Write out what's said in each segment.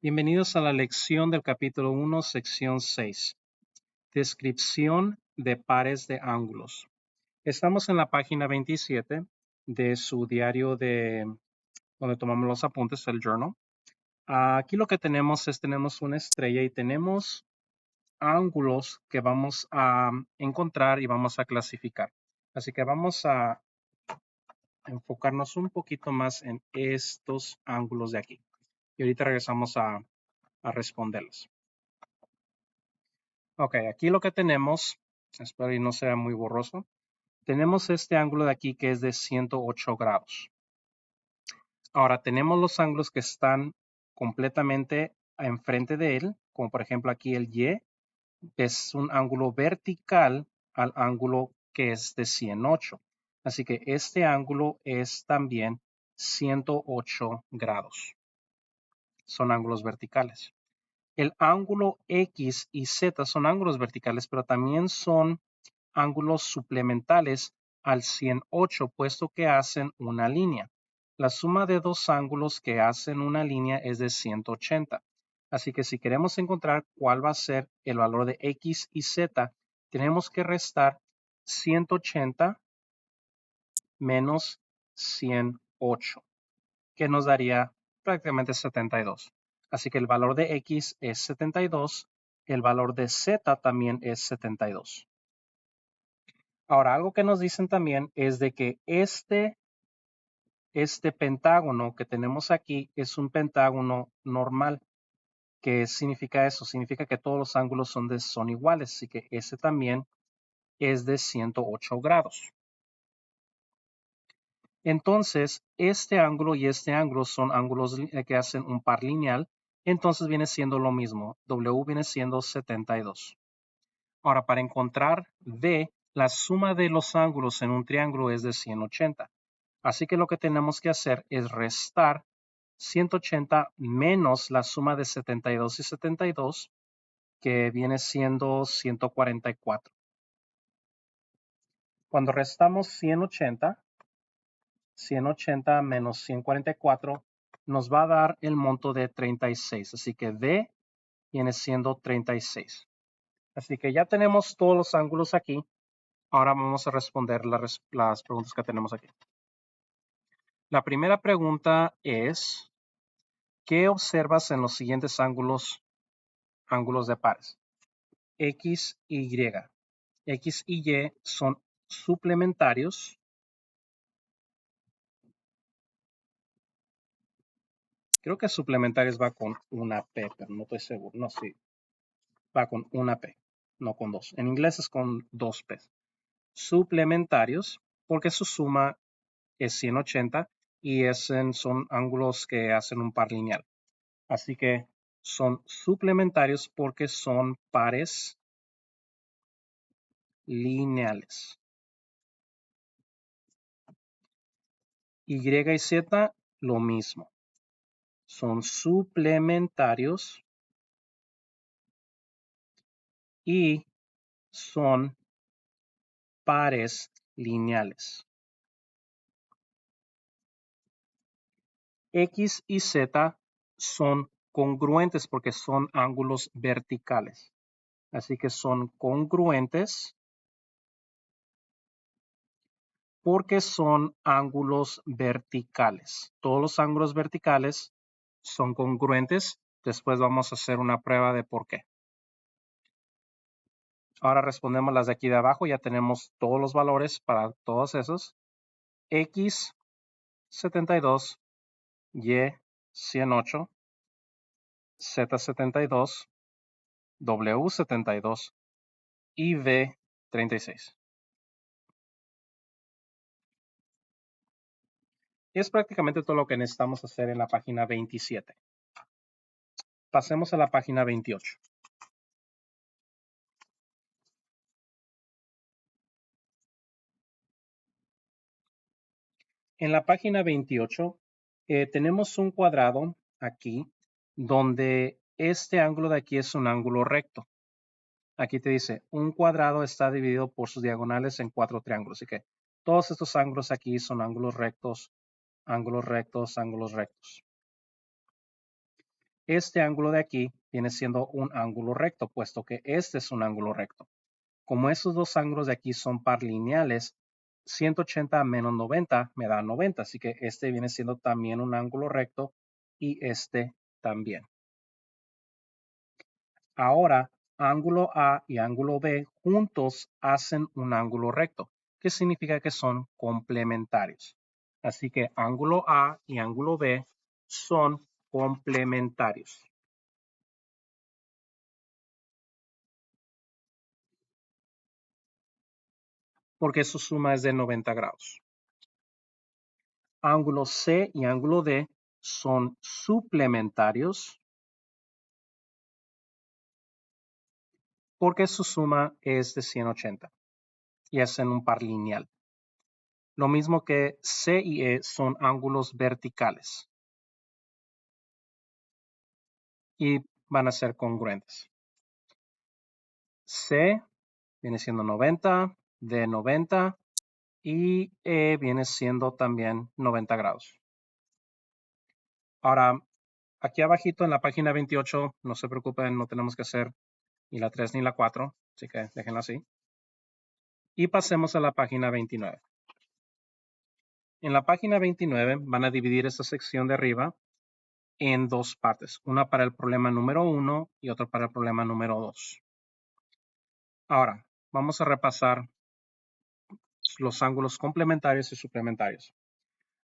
Bienvenidos a la lección del capítulo 1, sección 6. Descripción de pares de ángulos. Estamos en la página 27 de su diario donde tomamos los apuntes, el journal. Aquí lo que tenemos tenemos una estrella y tenemos ángulos que vamos a encontrar y vamos a clasificar. Así que vamos a enfocarnos un poquito más en estos ángulos de aquí. Y ahorita regresamos a responderlos. Ok, aquí lo que tenemos, espero y no sea muy borroso, tenemos este ángulo de aquí que es de 108 grados. Ahora tenemos los ángulos que están completamente enfrente de él, como por ejemplo aquí el Y, es un ángulo vertical al ángulo que es de 108. Así que este ángulo es también 108 grados. Son ángulos verticales. El ángulo X y Z son ángulos verticales, pero también son ángulos suplementales al 108, puesto que hacen una línea. La suma de dos ángulos que hacen una línea es de 180. Así que si queremos encontrar cuál va a ser el valor de X y Z, tenemos que restar 180 menos 108, que nos daría prácticamente 72. Así que el valor de X es 72, el valor de Z también es 72. Ahora, algo que nos dicen también es de que este pentágono que tenemos aquí es un pentágono normal. ¿Qué significa eso? Significa que todos los ángulos son iguales, así que ese también es de 108 grados. Entonces, este ángulo y este ángulo son ángulos que hacen un par lineal, entonces viene siendo lo mismo. W viene siendo 72. Ahora, para encontrar D, la suma de los ángulos en un triángulo es de 180. Así que lo que tenemos que hacer es restar 180 menos la suma de 72 y 72, que viene siendo 144. Cuando restamos 180 menos 144 nos va a dar el monto de 36. Así que D viene siendo 36. Así que ya tenemos todos los ángulos aquí. Ahora vamos a responder las preguntas que tenemos aquí. La primera pregunta es, ¿qué observas en los siguientes ángulos de pares? X y Y. X y Y son suplementarios. Creo que suplementarios va con una P, pero no estoy seguro. No, sí. Va con una P, no con dos. En inglés es con dos P. Suplementarios, porque su suma es 180 y son ángulos que hacen un par lineal. Así que son suplementarios porque son pares lineales. Y y Z, lo mismo. Son suplementarios y son pares lineales. X y Z son congruentes porque son ángulos verticales. Así que son congruentes porque son ángulos verticales. Todos los ángulos verticales son congruentes. Después vamos a hacer una prueba de por qué. Ahora respondemos las de aquí de abajo. Ya tenemos todos los valores para todos esos. X 72, Y 108, Z 72, W 72 y V 36. Es prácticamente todo lo que necesitamos hacer en la página 27. Pasemos a la página 28. En la página 28 tenemos un cuadrado aquí donde este ángulo de aquí es un ángulo recto. Aquí te dice, un cuadrado está dividido por sus diagonales en 4 triángulos. Así que todos estos ángulos aquí son ángulos rectos, ángulos rectos, ángulos rectos. este ángulo de aquí viene siendo un ángulo recto, puesto que este es un ángulo recto. Como estos dos ángulos de aquí son par lineales, 180 menos 90 me da 90, así que este viene siendo también un ángulo recto y este también. Ahora, ángulo A y ángulo B juntos hacen un ángulo recto, que significa que son complementarios. Así que ángulo A y ángulo B son complementarios. Porque su suma es de 90 grados. Ángulo C y ángulo D son suplementarios porque su suma es de 180 y es en un par lineal. Lo mismo que C y E son ángulos verticales y van a ser congruentes. C viene siendo 90, D 90 y E viene siendo también 90 grados. Ahora, aquí abajito en la página 28, no se preocupen, no tenemos que hacer ni la 3 ni la 4, así que déjenla así. Y pasemos a la página 29. En la página 29 van a dividir esta sección de arriba en dos partes, una para el problema número 1 y otra para el problema número 2. Ahora, vamos a repasar los ángulos complementarios y suplementarios.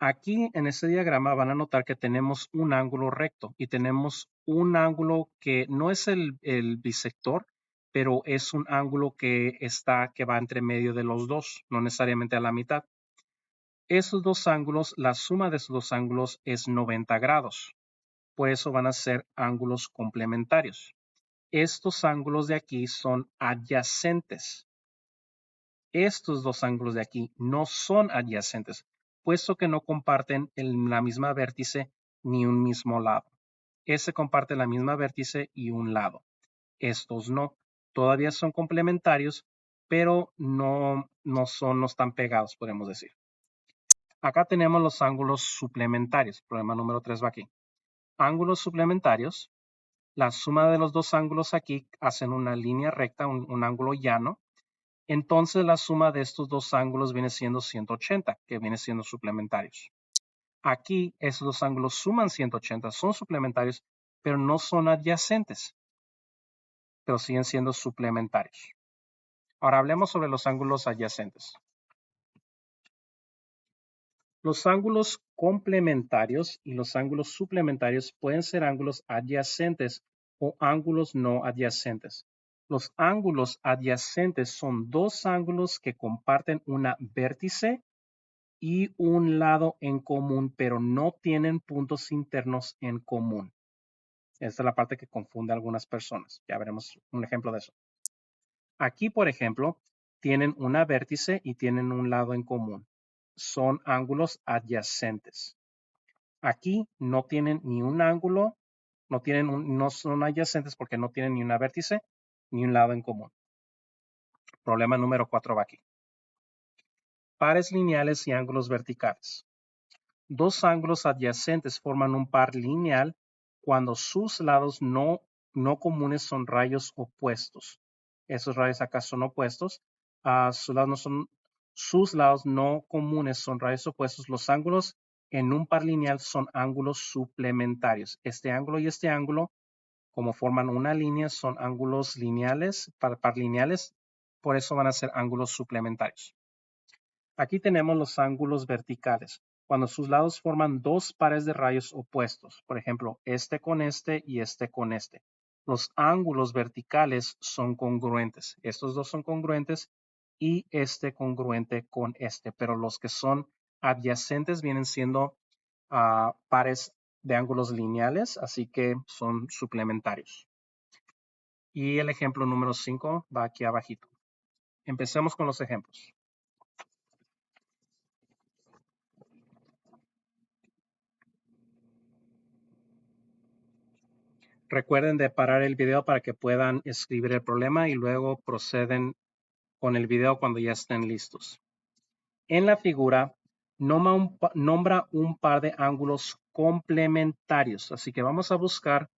Aquí en este diagrama van a notar que tenemos un ángulo recto y tenemos un ángulo que no es el bisector, pero es un ángulo que va entre medio de los dos, no necesariamente a la mitad. Esos dos ángulos, la suma de esos dos ángulos es 90 grados. Por eso van a ser ángulos complementarios. Estos ángulos de aquí son adyacentes. Estos dos ángulos de aquí no son adyacentes, puesto que no comparten la misma vértice ni un mismo lado. Ese comparte la misma vértice y un lado. Estos no. Todavía son complementarios, pero no están pegados, podemos decir. Acá tenemos los ángulos suplementarios. Problema número 3 va aquí. Ángulos suplementarios. La suma de los dos ángulos aquí hacen una línea recta, un ángulo llano. Entonces la suma de estos dos ángulos viene siendo 180, que viene siendo suplementarios. Aquí esos dos ángulos suman 180, son suplementarios, pero no son adyacentes, pero siguen siendo suplementarios. Ahora hablemos sobre los ángulos adyacentes. Los ángulos complementarios y los ángulos suplementarios pueden ser ángulos adyacentes o ángulos no adyacentes. Los ángulos adyacentes son dos ángulos que comparten una vértice y un lado en común, pero no tienen puntos internos en común. Esta es la parte que confunde a algunas personas. Ya veremos un ejemplo de eso. Aquí, por ejemplo, tienen una vértice y tienen un lado en común. Son ángulos adyacentes. Aquí no tienen ni un ángulo, no son adyacentes porque no tienen ni una vértice ni un lado en común. Problema número 4 va aquí. Pares lineales y ángulos verticales. Dos ángulos adyacentes forman un par lineal cuando sus lados no comunes son rayos opuestos. Esos rayos acá son opuestos. Sus lados no comunes son rayos opuestos. Los ángulos en un par lineal son ángulos suplementarios. Este ángulo y este ángulo, como forman una línea, son ángulos lineales, par lineales. Por eso van a ser ángulos suplementarios. Aquí tenemos los ángulos verticales, cuando sus lados forman dos pares de rayos opuestos, por ejemplo, este con este y este con este. Los ángulos verticales son congruentes. Estos dos son congruentes y este congruente con este, pero los que son adyacentes vienen siendo pares de ángulos lineales, así que son suplementarios. Y el ejemplo número 5 va aquí abajito. Empecemos con los ejemplos. Recuerden de parar el video para que puedan escribir el problema y luego proceden con el video cuando ya estén listos. En la figura, nombra un par de ángulos complementarios. Así que vamos a buscar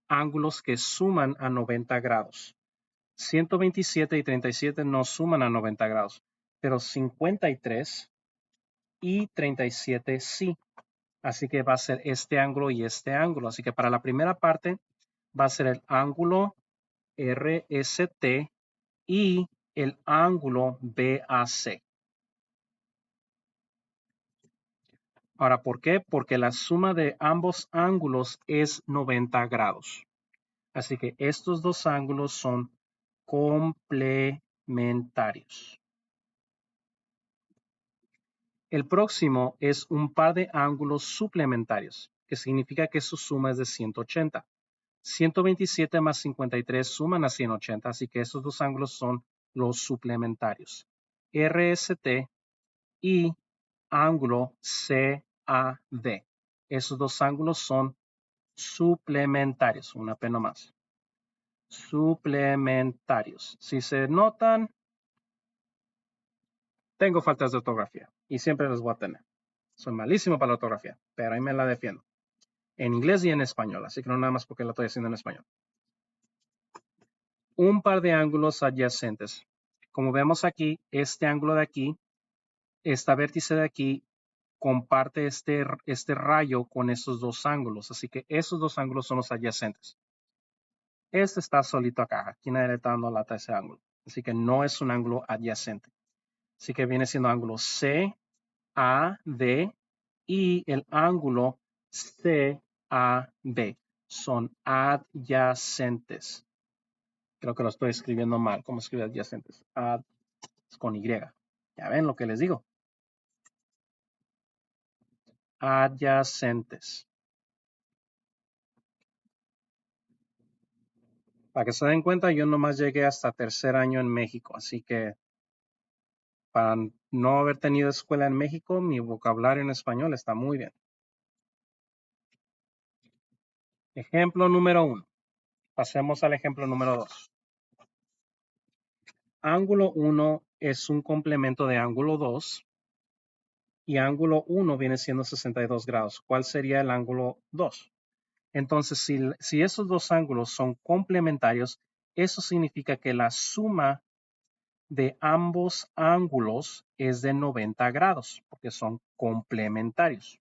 ángulos que suman a 90 grados. 127 y 37 no suman a 90 grados, pero 53 y 37 sí. Así que va a ser este ángulo y este ángulo. Así que para la primera parte va a ser el ángulo RST y el ángulo BAC. Ahora, ¿por qué? Porque la suma de ambos ángulos es 90 grados. Así que estos dos ángulos son complementarios. El próximo es un par de ángulos suplementarios, que significa que su suma es de 180. 127 más 53 suman a 180, así que estos dos ángulos son los suplementarios. RST y ángulo CAD. Esos dos ángulos son suplementarios. Una pena más. Suplementarios. Si se notan, tengo faltas de ortografía y siempre las voy a tener. Soy malísimo para la ortografía, pero ahí me la defiendo. En inglés y en español, así que no nada más porque la estoy haciendo en español. Un par de ángulos adyacentes. Como vemos aquí, este ángulo de aquí, esta vértice de aquí, comparte este rayo con esos dos ángulos. Así que esos dos ángulos son los adyacentes. Este está solito acá. Aquí nadie le está dando lata a ese ángulo. Así que no es un ángulo adyacente. Así que viene siendo ángulo CAD y el ángulo CAB. Son adyacentes. Creo que lo estoy escribiendo mal. ¿Cómo escribe adyacentes? Con Y. Ya ven lo que les digo. Adyacentes. Para que se den cuenta, yo nomás llegué hasta tercer año en México. Así que para no haber tenido escuela en México, mi vocabulario en español está muy bien. Ejemplo número 1. Pasemos al ejemplo número 2. Ángulo 1 es un complemento de ángulo 2 y ángulo 1 viene siendo 62 grados. ¿Cuál sería el ángulo 2? Entonces, si esos dos ángulos son complementarios, eso significa que la suma de ambos ángulos es de 90 grados, porque son complementarios.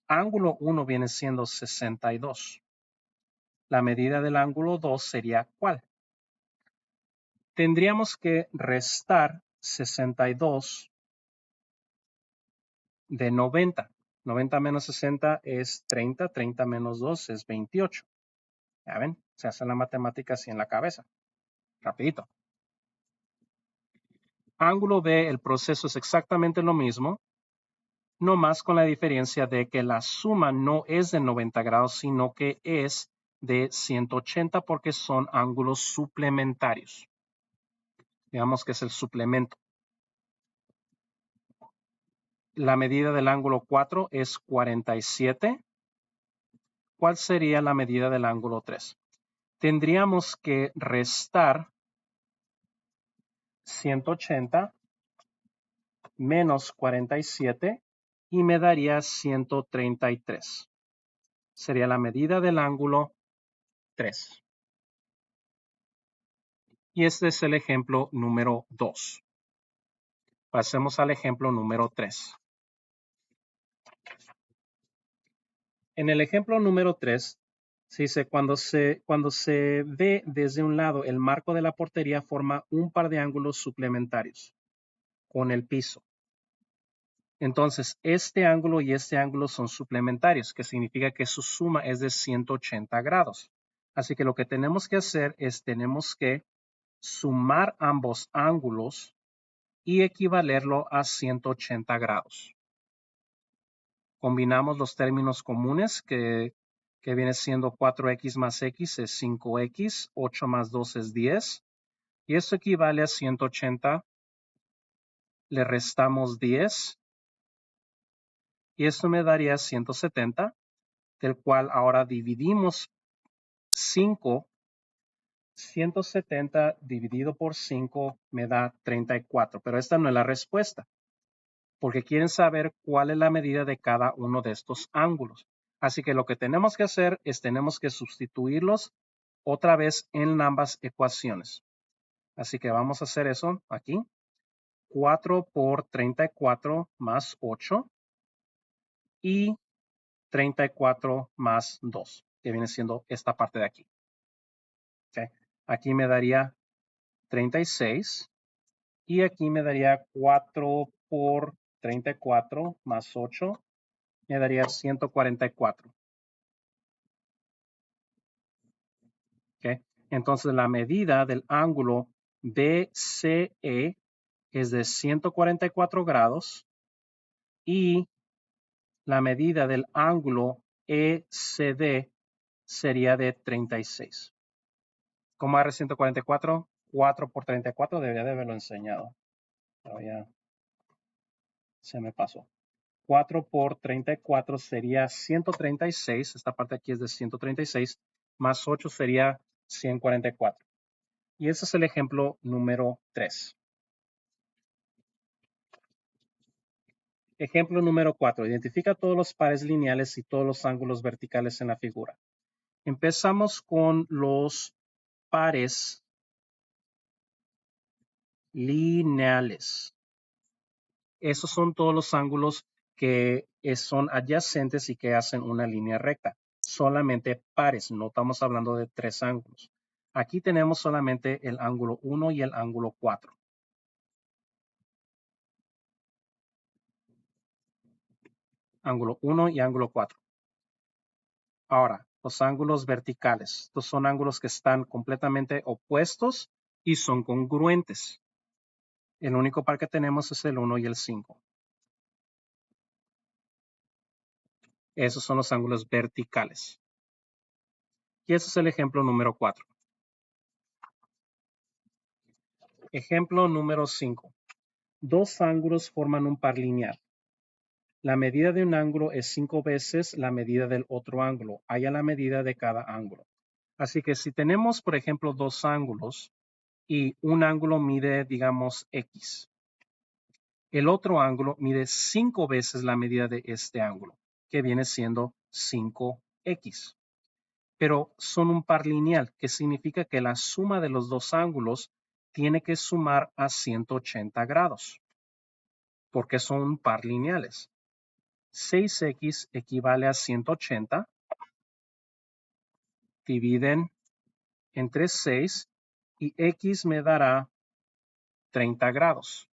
Ángulo 1 viene siendo 62. La medida del ángulo 2 sería ¿cuál? Tendríamos que restar 62 de 90. 90 menos 60 es 30, 30 menos 2 es 28. Ya ven, se hace la matemática así en la cabeza. Rapidito. Ángulo B, el proceso es exactamente lo mismo, no más con la diferencia de que la suma no es de 90 grados, sino que es de 180 porque son ángulos suplementarios. Digamos que es el suplemento. La medida del ángulo 4 es 47. ¿Cuál sería la medida del ángulo 3? Tendríamos que restar 180 menos 47 y me daría 133. Sería la medida del ángulo 3. Y este es el ejemplo número 2. Pasemos al ejemplo número 3. En el ejemplo número 3, se dice, cuando se ve desde un lado, el marco de la portería forma un par de ángulos suplementarios con el piso. Entonces, este ángulo y este ángulo son suplementarios, que significa que su suma es de 180 grados. Así que lo que tenemos que hacer es, tenemos que sumar ambos ángulos y equivalerlo a 180 grados. Combinamos los términos comunes que viene siendo 4x más x es 5x, 8 más 2 es 10. Y esto equivale a 180. Le restamos 10. Y esto me daría 170, del cual ahora dividimos 5. 170 dividido por 5 me da 34, pero esta no es la respuesta, porque quieren saber cuál es la medida de cada uno de estos ángulos. Así que lo que tenemos que hacer es tenemos que sustituirlos otra vez en ambas ecuaciones. Así que vamos a hacer eso aquí. 4 por 34 más 8 y 34 más 2, que viene siendo esta parte de aquí. Okay. Aquí me daría 36 y aquí me daría 4 por 34 más 8, me daría 144. Okay. Entonces la medida del ángulo BCE es de 144 grados y la medida del ángulo ECD sería de 36. ¿Cómo R 144? 4 por 34, debería de haberlo enseñado. Pero ya se me pasó. 4 por 34 sería 136. Esta parte aquí es de 136. Más 8 sería 144. Y ese es el ejemplo número 3. Ejemplo número 4. Identifica todos los pares lineales y todos los ángulos verticales en la figura. Empezamos con los pares lineales. Esos son todos los ángulos que son adyacentes y que hacen una línea recta. Solamente pares, no estamos hablando de tres ángulos. Aquí tenemos solamente el ángulo 1 y el ángulo 4. Ángulo 1 y ángulo 4. Ahora, los ángulos verticales. Estos son ángulos que están completamente opuestos y son congruentes. El único par que tenemos es el 1 y el 5. Esos son los ángulos verticales. Y ese es el ejemplo número 4. Ejemplo número 5. Dos ángulos forman un par lineal. La medida de un ángulo es 5 veces la medida del otro ángulo. Haya la medida de cada ángulo. Así que si tenemos, por ejemplo, dos ángulos y un ángulo mide, digamos, X, el otro ángulo mide 5 veces la medida de este ángulo, que viene siendo 5X. Pero son un par lineal, que significa que la suma de los dos ángulos tiene que sumar a 180 grados, porque son un par lineales. 6X equivale a 180, dividen entre 6 y X me dará 30 grados.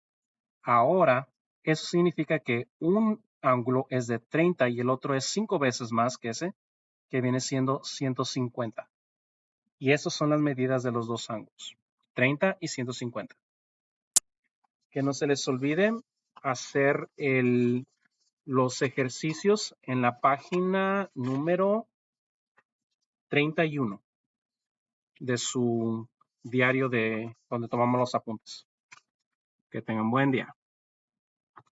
Ahora, eso significa que un ángulo es de 30 y el otro es 5 veces más que ese, que viene siendo 150. Y esas son las medidas de los dos ángulos, 30 y 150. Que no se les olvide hacer los ejercicios en la página número 31 de su diario de donde tomamos los apuntes. Que tengan buen día.